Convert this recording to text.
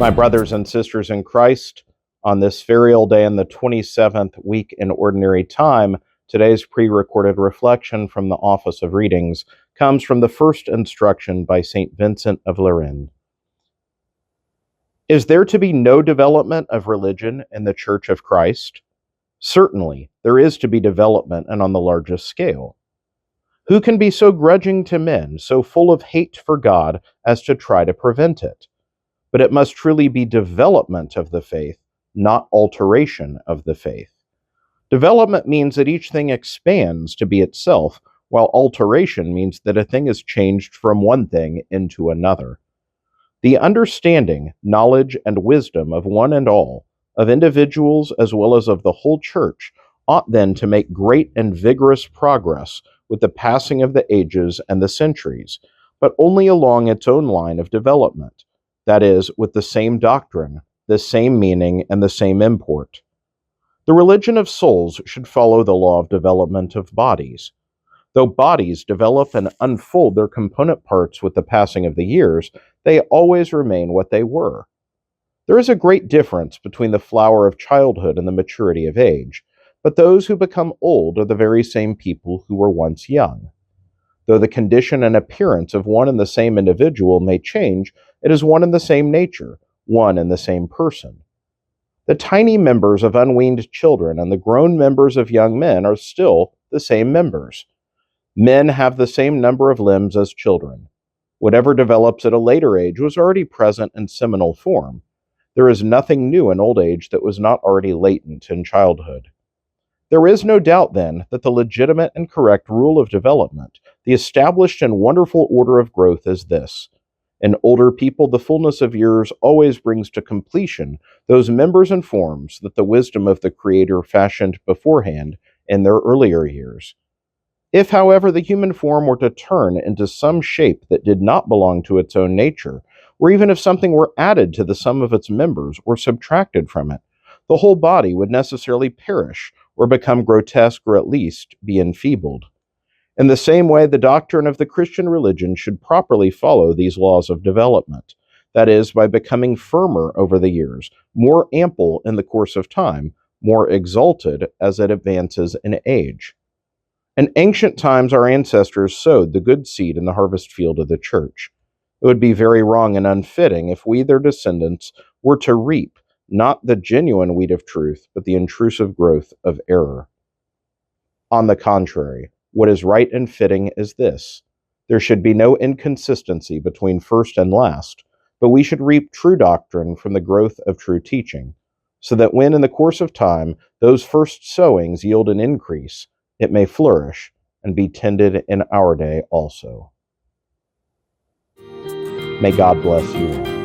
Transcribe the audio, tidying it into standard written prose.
My brothers and sisters in Christ, on this ferial day in the 27th week in Ordinary Time, today's pre-recorded reflection from the Office of Readings comes from the first instruction by St. Vincent of Lerins. Is there to be no development of religion in the Church of Christ? Certainly, there is to be development, and on the largest scale. Who can be so grudging to men, so full of hate for God, as to try to prevent it? But it must truly be development of the faith, not alteration of the faith. Development means that each thing expands to be itself, while alteration means that a thing is changed from one thing into another. The understanding, knowledge, and wisdom of one and all, of individuals as well as of the whole Church, ought then to make great and vigorous progress with the passing of the ages and the centuries, but only along its own line of development. That is, with the same doctrine, the same meaning, and the same import. The religion of souls should follow the law of development of bodies. Though bodies develop and unfold their component parts with the passing of the years, they always remain what they were. There is a great difference between the flower of childhood and the maturity of age, but those who become old are the very same people who were once young. Though the condition and appearance of one and the same individual may change, it is one and the same nature, one and the same person. The tiny members of unweaned children and the grown members of young men are still the same members. Men have the same number of limbs as children. Whatever develops at a later age was already present in seminal form. There is nothing new in old age that was not already latent in childhood. There is no doubt, then, that the legitimate and correct rule of development, the established and wonderful order of growth, is this. In older people, the fullness of years always brings to completion those members and forms that the wisdom of the Creator fashioned beforehand in their earlier years. If, however, the human form were to turn into some shape that did not belong to its own nature, or even if something were added to the sum of its members or subtracted from it, the whole body would necessarily perish or become grotesque, or at least be enfeebled. In the same way, the doctrine of the Christian religion should properly follow these laws of development, that is, by becoming firmer over the years, more ample in the course of time, more exalted as it advances in age. In ancient times, our ancestors sowed the good seed in the harvest field of the Church. It would be very wrong and unfitting if we, their descendants, were to reap not the genuine wheat of truth, but the intrusive growth of error. On the contrary, what is right and fitting is this: there should be no inconsistency between first and last, but we should reap true doctrine from the growth of true teaching, so that when in the course of time those first sowings yield an increase, it may flourish and be tended in our day also. May God bless you all.